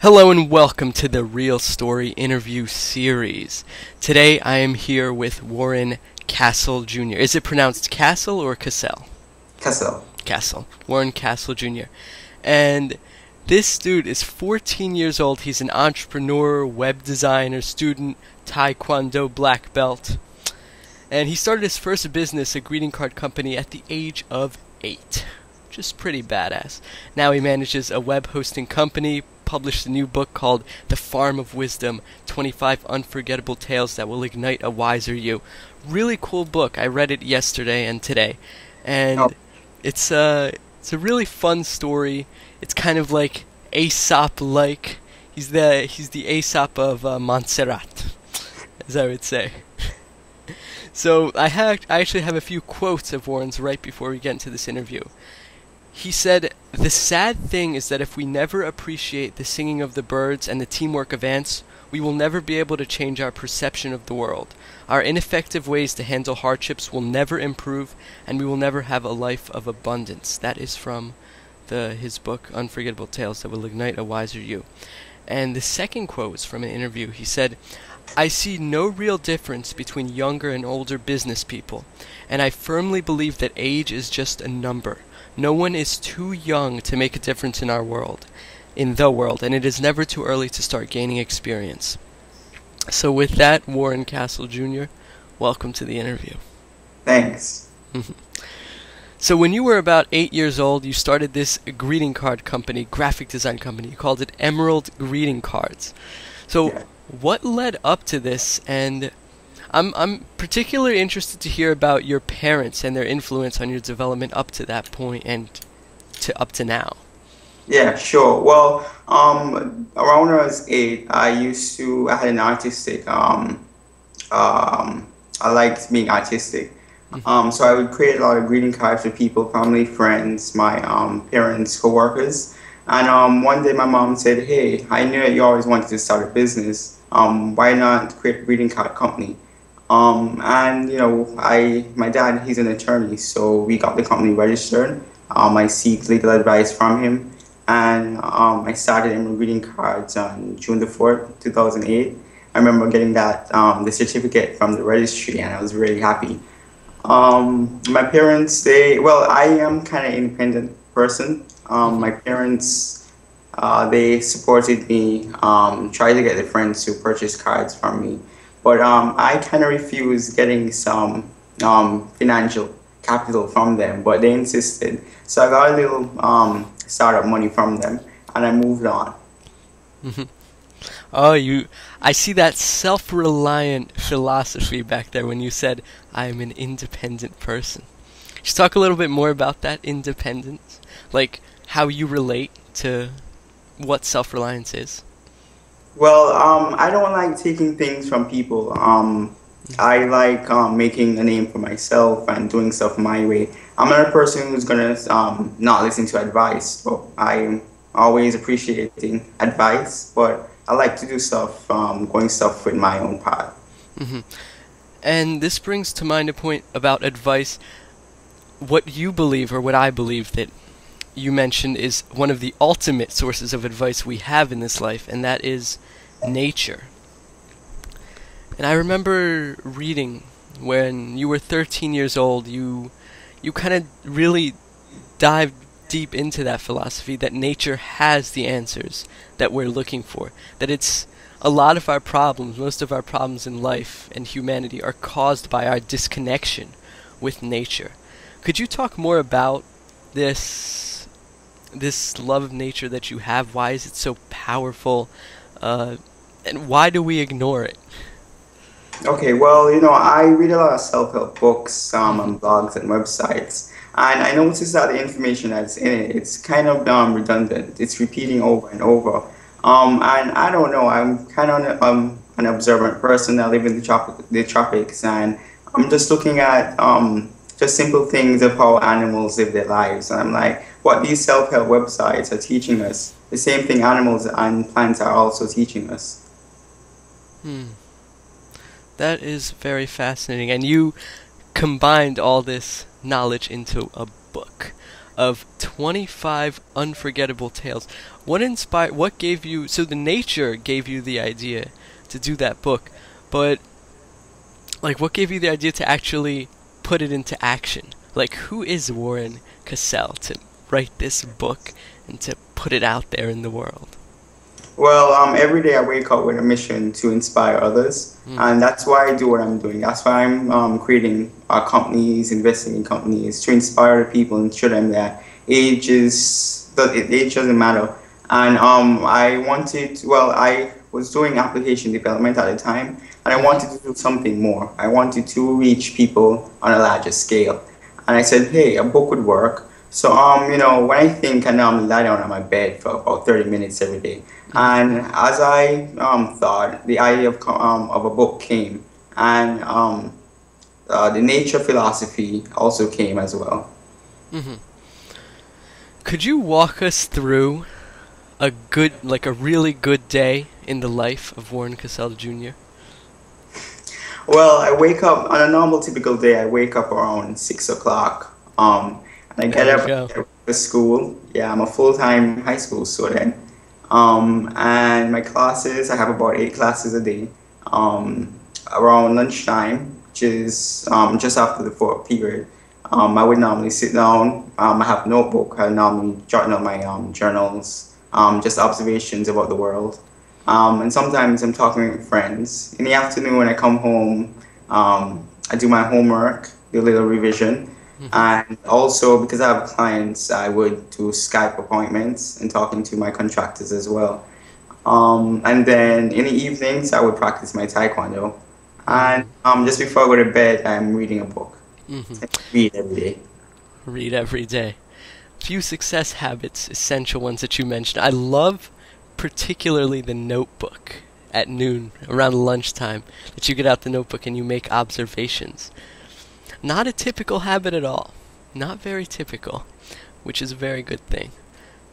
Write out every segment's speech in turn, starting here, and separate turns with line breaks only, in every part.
Hello and welcome to the Real Story interview series. Today I am here with Warren Cassell Jr. Is it pronounced Cassell or Cassell?
Cassell.
Cassell. Warren Cassell Jr. And this dude is 14 years old. He's an entrepreneur, web designer, student, taekwondo black belt. And he started his first business, a greeting card company, at the age of 8. Just pretty badass. Now he manages a web hosting company, published a new book called The Farm of Wisdom, 25 Unforgettable Tales That Will Ignite a Wiser You. Really cool book. I read it yesterday and today. And it's a really fun story. It's kind of like Aesop-like. He's the Aesop of Montserrat, as I would say. So I actually have a few quotes of Warren's right before we get into this interview. He said, "The sad thing is that if we never appreciate the singing of the birds and the teamwork of ants, we will never be able to change our perception of the world. Our ineffective ways to handle hardships will never improve, and we will never have a life of abundance." That is from his book, Unforgettable Tales That Will Ignite a Wiser You. And the second quote was from an interview. He said, "I see no real difference between younger and older business people, and I firmly believe that age is just a number. No one is too young to make a difference in the world, and it is never too early to start gaining experience." So with that, Warren Cassell Jr., welcome to the interview.
Thanks.
So when you were about 8 years old, you started this greeting card company, graphic design company. You called it Emerald Greeting Cards. So what led up to this? And I'm particularly interested to hear about your parents and their influence on your development up to that point and up to now.
Yeah, sure. Well, around when I was 8, I had an artistic, I liked being artistic. So I would create a lot of greeting cards for people, family, friends, my parents, coworkers. And one day my mom said, "Hey, I knew that you always wanted to start a business. Why not create a greeting card company?" And my dad, he's an attorney, so we got the company registered. I seek legal advice from him, and I started in greeting cards on June the 4th, 2008. I remember getting the certificate from the registry, and I was really happy. My parents, I am kind of independent person. My parents, they supported me, tried to get the friends to purchase cards from me. But I kind of refused getting some financial capital from them, but they insisted. So I got a little startup money from them, and I moved on.
Oh, I see that self-reliant philosophy back there when you said, "I'm an independent person." Just talk a little bit more about that independence, like how you relate to what self-reliance is.
Well, I don't like taking things from people. I like making a name for myself and doing stuff my way. I'm not a person who's gonna not listen to advice. So I'm always appreciating advice, but I like to do stuff, going stuff with my own path.
And this brings to mind a point about advice. What you believe, or what I believe that you mentioned, is one of the ultimate sources of advice we have in this life, and that is nature. And I remember reading when you were 13 years old, you kind of really dived deep into that philosophy that nature has the answers that we're looking for, that it's a lot of our problems, most of our problems in life and humanity are caused by our disconnection with nature. Could you talk more about this love of nature that you have? Why is it so powerful? And why do we ignore it?
Okay, well, I read a lot of self-help books on blogs and websites, and I noticed that the information that's in it, it's kind of redundant. It's repeating over and over. And I don't know, I'm kind of an observant person. I live in the tropics, and I'm just looking at just simple things of how animals live their lives. And I'm like, what these self-help websites are teaching us, the same thing animals and plants are also teaching us.
That is very fascinating. And you combined all this knowledge into a book. of 25 unforgettable tales. What gave you, so the nature gave you the idea to do that book, but like what gave you the idea to actually put it into action? Like, who is Warren Cassell to write this book and to put it out there in the world?
Well, every day I wake up with a mission to inspire others, and that's why I do what I'm doing. That's why I'm creating companies, investing in companies to inspire the people and show them that age doesn't matter. And I was doing application development at the time, and I wanted to do something more. I wanted to reach people on a larger scale, and I said, hey, a book would work. So, when I think, I normally lie down on my bed for about 30 minutes every day. And as I thought, the idea of a book came, and the nature philosophy also came as well.
Mm-hmm. Could you walk us through a really good day in the life of Warren Cassell Jr.?
Well, I wake up on a normal, typical day. I wake up around 6 o'clock. And I get up to school. Yeah, I'm a full-time high school student. And my classes, I have about 8 classes a day. Around lunchtime, which is just after the 4th period, I would normally sit down. I have a notebook. I normally jot down my journals, just observations about the world. And sometimes I'm talking with friends. In the afternoon, when I come home, I do my homework, do a little revision. And also, because I have clients, I would do Skype appointments and talking to my contractors as well. And then in the evenings, I would practice my Taekwondo. And just before I go to bed, I'm reading a book. Read every day.
Read every day. Few success habits, essential ones that you mentioned. I love particularly the notebook at noon, around lunchtime, that you get out the notebook and you make observations. Not a typical habit at all. Not very typical, which is a very good thing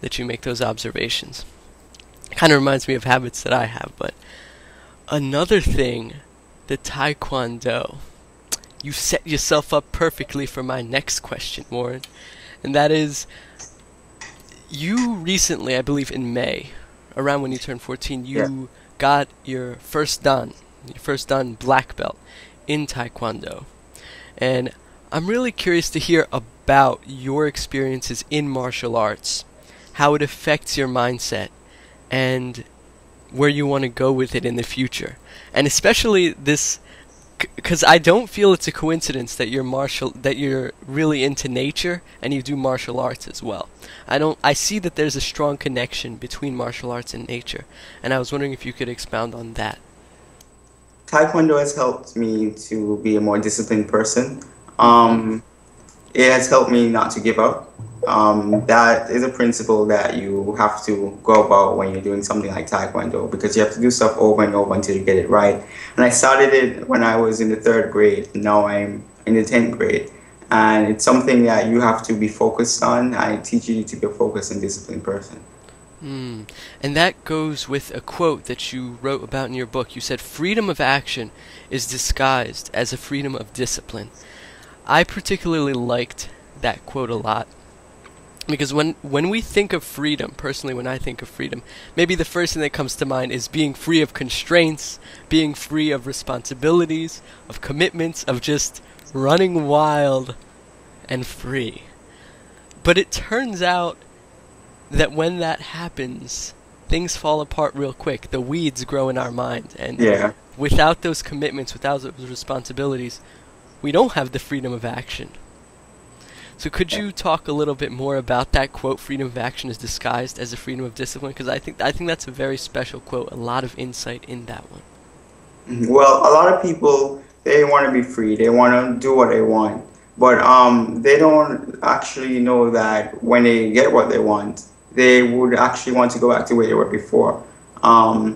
that you make those observations. Kind of reminds me of habits that I have, but another thing, the Taekwondo. You set yourself up perfectly for my next question, Warren, and that is, you recently, I believe in May, around when you turned 14, you got your first dan black belt in Taekwondo. And I'm really curious to hear about your experiences in martial arts, how it affects your mindset, and where you want to go with it in the future. And especially this, because I don't feel it's a coincidence that you're really into nature and you do martial arts as well. I see that there's a strong connection between martial arts and nature, and I was wondering if you could expound on that.
Taekwondo has helped me to be a more disciplined person. It has helped me not to give up. That is a principle that you have to go about when you're doing something like Taekwondo, because you have to do stuff over and over until you get it right. And I started it when I was in the 3rd grade. Now I'm in the 10th grade. And it's something that you have to be focused on. I teach you to be a focused and disciplined person.
And that goes with a quote that you wrote about in your book. You said, freedom of action is disguised as a freedom of discipline. I particularly liked that quote a lot, because when we think of freedom, personally when I think of freedom, maybe the first thing that comes to mind is being free of constraints, being free of responsibilities, of commitments, of just running wild and free. But it turns out that when that happens, things fall apart real quick. The weeds grow in our mind, and without those commitments, without those responsibilities, we don't have the freedom of action. So could you talk a little bit more about that quote, freedom of action is disguised as a freedom of discipline? Because I think that's a very special quote, a lot of insight in that one.
Well, a lot of people, they want to be free, they want to do what they want, but they don't actually know that when they get what they want, they would actually want to go back to where they were before. Let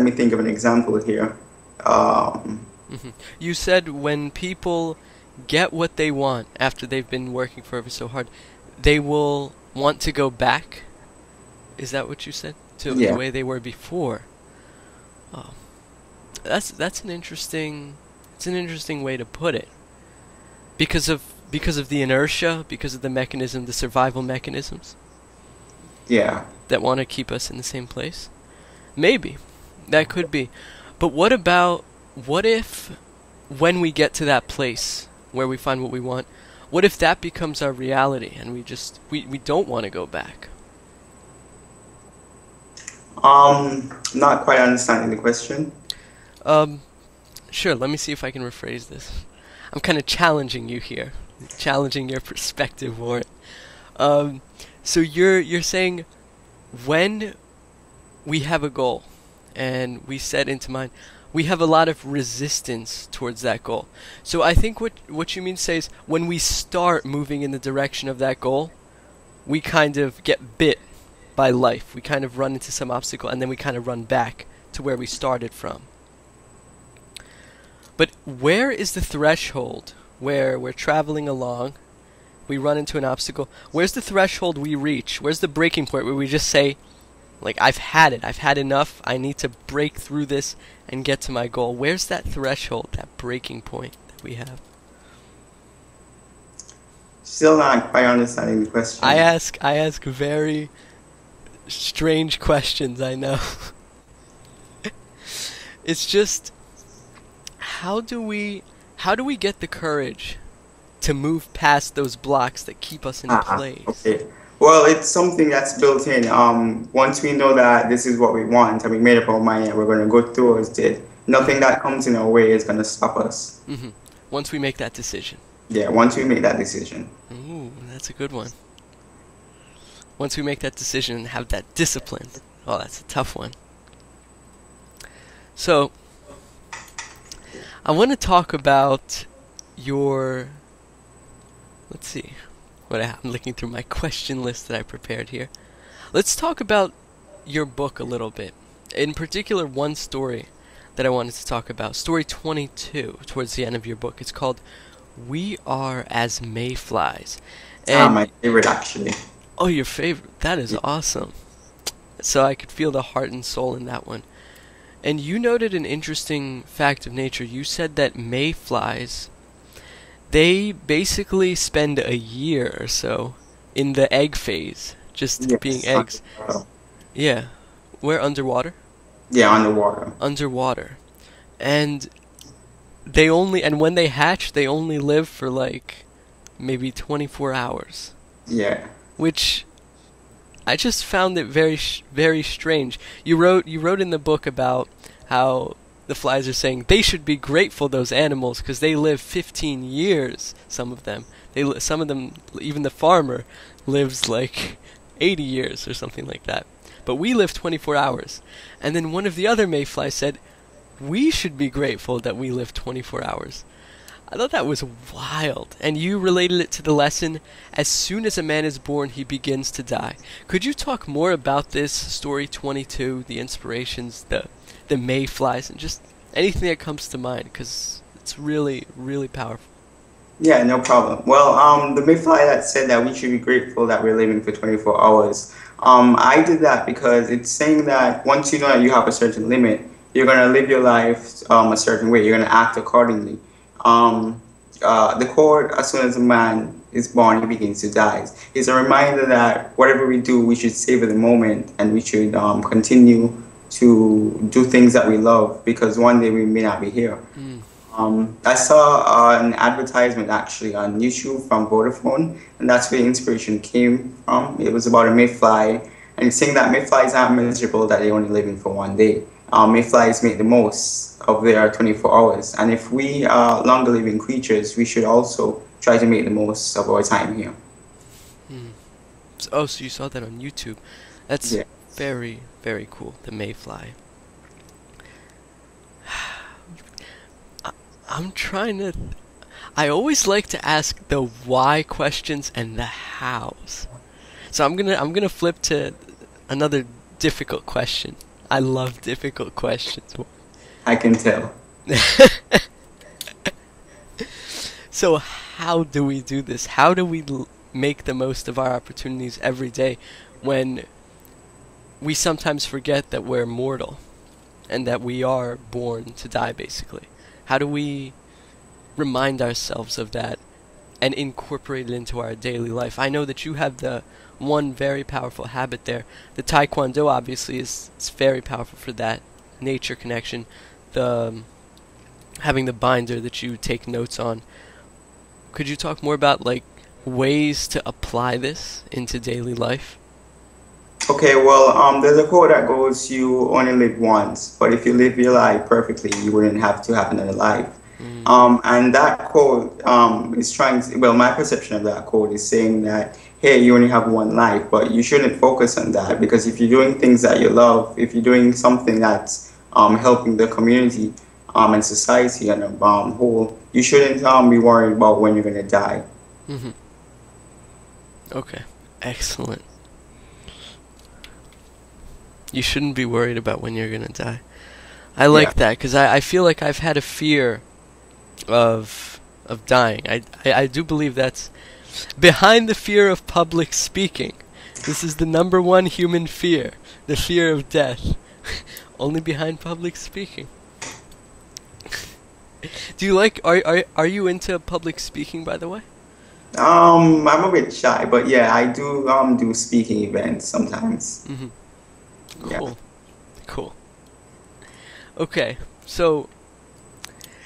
me think of an example here.
You said when people get what they want after they've been working forever so hard, they will want to go back. Is that what you said? To the way they were before. Oh, that's an interesting way to put it. Because of because of the inertia, because of the mechanism, the survival mechanisms
Yeah.
that want to keep us in the same place? Maybe. That could be. But what if, when we get to that place where we find what we want, what if that becomes our reality and we don't want to go back?
Not quite understanding the question.
Sure, let me see if I can rephrase this. I'm kind of challenging you here. Challenging your perspective, Warren. So you're saying when we have a goal and we set into mind, we have a lot of resistance towards that goal. So I think what you mean to say is when we start moving in the direction of that goal, we kind of get bit by life. We kind of run into some obstacle and then we kind of run back to where we started from. But where is the threshold where we're traveling along, we run into an obstacle? Where's the threshold we reach? Where's the breaking point where we just say, like, I've had it, I've had enough, I need to break through this and get to my goal? Where's that threshold, that breaking point that we have?
Still not quite understanding the question.
I ask very strange questions, I know. It's just, how do we get the courage to move past those blocks that keep us in place?
Okay. Well, it's something that's built in. Once we know that this is what we want and we made up our mind and we're going to go towards it, nothing that comes in our way is going to stop us.
Mm-hmm. Once we make that decision.
Yeah, once we make that decision.
Ooh, that's a good one. Once we make that decision and have that discipline. Oh, that's a tough one. So, I want to talk about your... Let's see. I'm looking through my question list that I prepared here. Let's talk about your book a little bit. In particular, one story that I wanted to talk about. Story 22, towards the end of your book. It's called We Are As Mayflies. And
My favorite, actually.
oh, your favorite. That is awesome. So I could feel the heart and soul in that one. And you noted an interesting fact of nature. You said that mayflies, they basically spend a year or so in the egg phase, just being eggs.
Underwater.
Yeah. Where, underwater?
Yeah, underwater.
Underwater. And when they hatch, they only live for like maybe 24 hours.
Yeah.
Which I just found it very very strange. You wrote in the book about how the flies are saying they should be grateful, those animals, because they live 15 years. Some of them, even the farmer lives like 80 years or something like that. But we live 24 hours. And then one of the other mayflies said, we should be grateful that we live 24 hours. I thought that was wild. And you related it to the lesson, as soon as a man is born, he begins to die. Could you talk more about this story 22, the inspirations, the mayflies, and just anything that comes to mind, because it's really, really powerful.
Yeah, no problem. Well, the mayfly that said that we should be grateful that we're living for 24 hours, I did that because it's saying that once you know that you have a certain limit, you're going to live your life a certain way. You're going to act accordingly. The quote, as soon as a man is born, he begins to die, is a reminder that whatever we do, we should savor the moment, and we should continue to do things that we love, because one day we may not be here. I saw an advertisement actually on YouTube from Vodafone, and that's where the inspiration came from. It was about a mayfly, and it's saying that mayflies aren't miserable, that they're only living for one day. Mayflies make the most of their 24 hours, and if we are longer living creatures, we should also try to make the most of our time here.
Oh, so you saw that on YouTube. That's very, very cool, the mayfly. I'm trying to... I always like to ask the why questions and the hows. So I'm gonna flip to another difficult question. I love difficult questions.
I can tell.
So how do we do this? How do we make the most of our opportunities every day when we sometimes forget that we're mortal and that we are born to die, basically? How do we remind ourselves of that and incorporate it into our daily life. I know that you have the one very powerful habit there. The Taekwondo obviously is very powerful for that nature connection. The having the binder that you take notes on. Could you talk more about like ways to apply this into daily life?
Okay, well, there's a quote that goes, "You only live once, but if you live your life perfectly, you wouldn't have to have another life."
Mm.
And that quote is trying to, well, my perception of that quote is saying that, hey, you only have one life, but you shouldn't focus on that, because if you're doing things that you love, if you're doing something that's helping the community and society on a whole, you shouldn't be worried about when you're going to die.
Mm-hmm. Okay, excellent. You shouldn't be worried about when you're gonna die. I like that, because I feel like I've had a fear of dying. I do believe that's behind the fear of public speaking. This is the number one human fear, the fear of death. Only behind public speaking. Do you like, are you into public speaking, by the way?
I'm a bit shy, but yeah, I do speaking events sometimes.
Mm-hmm.
Yeah.
Cool. Cool. Okay, so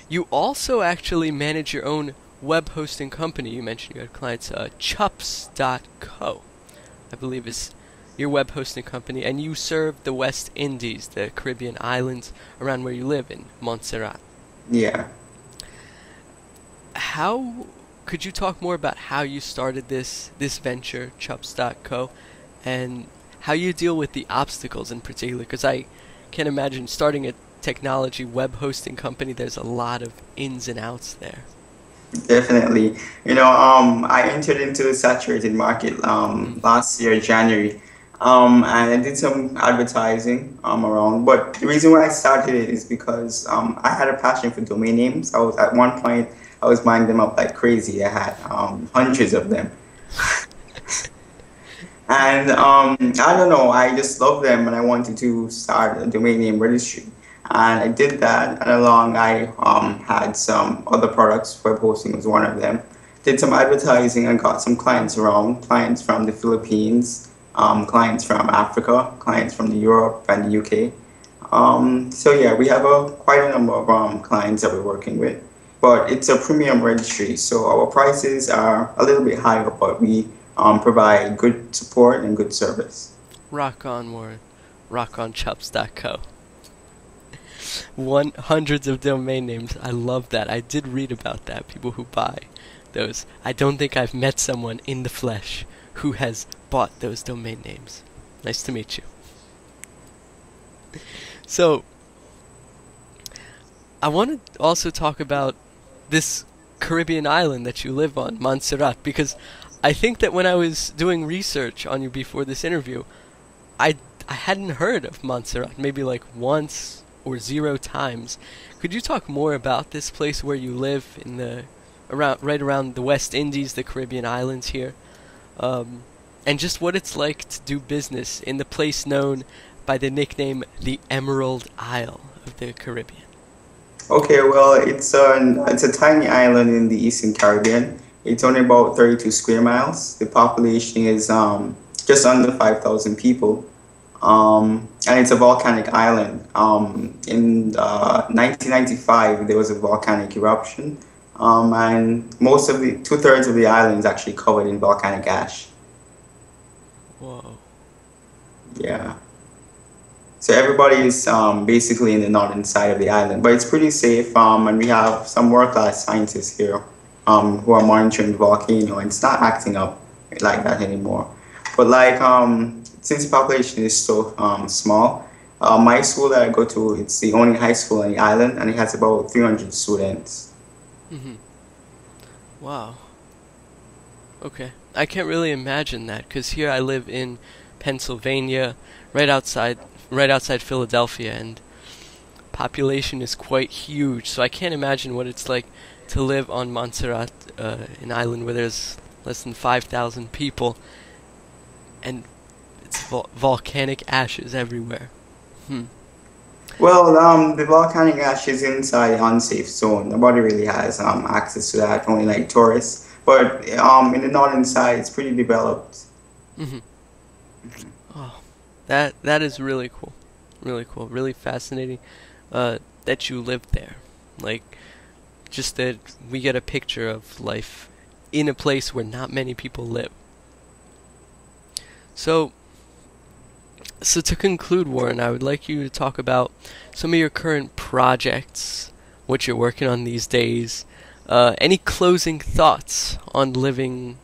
you also actually manage your own web hosting company. You mentioned you had clients, chups.co, I believe is your web hosting company, and you serve the West Indies, the Caribbean islands around where you live in Montserrat.
Yeah.
How could you talk more about how you started this venture, chups.co, and how you deal with the obstacles in particular? Because I can imagine starting a technology web hosting company, there's a lot of ins and outs there.
Definitely. I entered into the saturated market last year, January, and I did some advertising around. But the reason why I started it is because I had a passion for domain names. I was at one point I was buying them up like crazy. I had hundreds of them. And I don't know, I just love them and I wanted to start a domain name registry. And I did that, and along I had some other products. Web hosting was one of them. Did some advertising and got some clients around, clients from the Philippines, clients from Africa, clients from Europe and the UK. So yeah, we have quite a number of clients that we're working with. But it's a premium registry, so our prices are a little bit higher, but we provide good support and good service.
Rock on, Warren. Rock on chups.co. Hundreds of domain names. I love that. I did read about that. People who buy those. I don't think I've met someone in the flesh who has bought those domain names. Nice to meet you. So, I want to also talk about this Caribbean island that you live on, Montserrat, because I think that when I was doing research on you before this interview, I hadn't heard of Montserrat, maybe like once or 0 times. Could you talk more about this place where you live in the right around the West Indies, the Caribbean islands here, and just what it's like to do business in the place known by the nickname the Emerald Isle of the Caribbean?
Okay, well, it's a tiny island in the Eastern Caribbean. It's only about 32 square miles. The population is just under 5,000 people. And it's a volcanic island. In 1995, there was a volcanic eruption, and most of the 2/3 of the island is actually covered in volcanic ash.
Whoa.
Yeah. So everybody is basically in the northern side of the island, but it's pretty safe. And we have some world-class scientists here who are monitoring the volcano, and it's not acting up like that anymore. But like since the population is so small, my school that I go to, it's the only high school on the island, and it has about 300 students.
Mm-hmm. Wow. Okay. I can't really imagine that, because here I live in Pennsylvania, right outside Philadelphia, and population is quite huge, so I can't imagine what it's like to live on Montserrat, an island where there's less than 5,000 people, and it's volcanic ashes everywhere.
Well, the volcanic ash is inside the unsafe zone. Nobody really has access to that, only like tourists. but in the northern side, it's pretty developed.
Hmm. Oh, that is really cool, really cool, really fascinating. That you lived there, like just that we get a picture of life in a place where not many people live. So, so to conclude, Warren, I would like you to talk about some of your current projects, what you're working on these days, any closing thoughts on living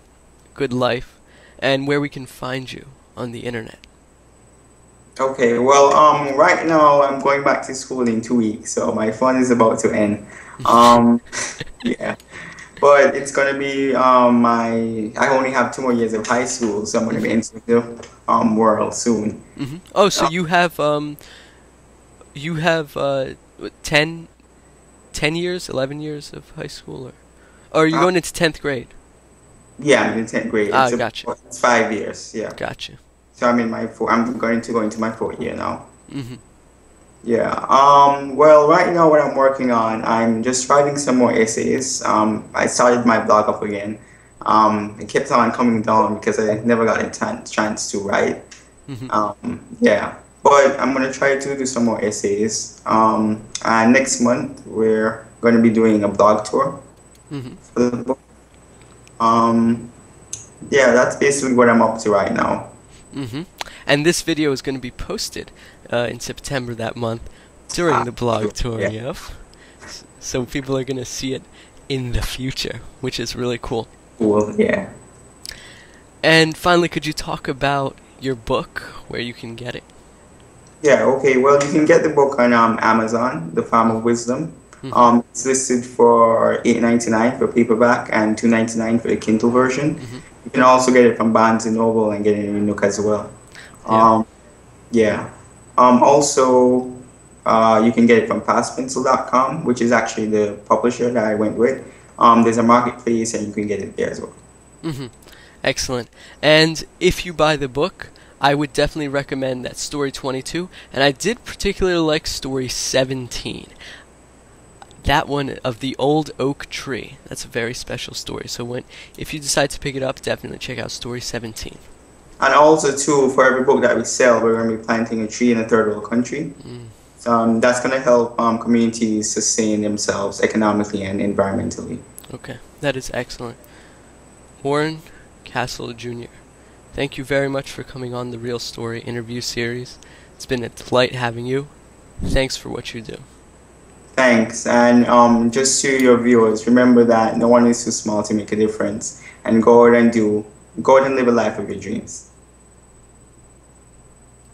a good life, and where we can find you on the internet.
Okay, well, right now I'm going back to school in 2 weeks, so my fun is about to end. Um, yeah, but it's gonna be I only have 2 more years of high school, so I'm gonna be into the world soon.
Oh, so
Uh,
you have what, 10 years, 11 years of high school, or are you
uh,
going into 10th grade?
yeah, I'm in 10th grade.
Ah, gotcha,
It's 5 years. Yeah,
gotcha.
so I'm in my four. I'm going to go into my fourth year now.
Hmm.
Yeah. Well, right now, what I'm working on, I'm just writing some more essays. I started my blog up again. It kept on coming down because I never got a chance to write.
Hmm.
Yeah. But I'm gonna try to do some more essays. And next month we're going to be doing a blog tour
Hmm.
for the book. Um, yeah, that's basically what I'm up to right now.
Hmm. And this video is going to be posted in September that month during
Ah,
the blog tour,
yeah.
yep. So people are going to see it in the future, which is really cool.
Cool. Yeah.
And finally, could you talk about your book, where you can get it?
Yeah, okay. Well, you can get the book on Amazon, The Farm of Wisdom.
Hmm.
It's listed for $8.99 for paperback and $2.99 for the Kindle version.
Hmm.
You can also get it from Barnes and Noble and get it in Nook as well.
Yeah.
Um, yeah. Also, you can get it from PassPencil.com, which is actually the publisher that I went with. There's a marketplace and you can get it there as well.
Hmm. Excellent. And if you buy the book, I would definitely recommend that story 22, and I did particularly like story 17. That one of the old oak tree. That's a very special story. So if you decide to pick it up, definitely check out story 17.
And also, too, for every book that we sell, we're going to be planting a tree in a third world country.
Mm.
That's going to help communities sustain themselves economically and environmentally.
Okay, that is excellent. Warren Cassell Jr., thank you very much for coming on the Real Story interview series. It's been a delight having you. Thanks for what you do.
Thanks. And just to your viewers, remember that no one is too small to make a difference. And go out and live a life of your dreams.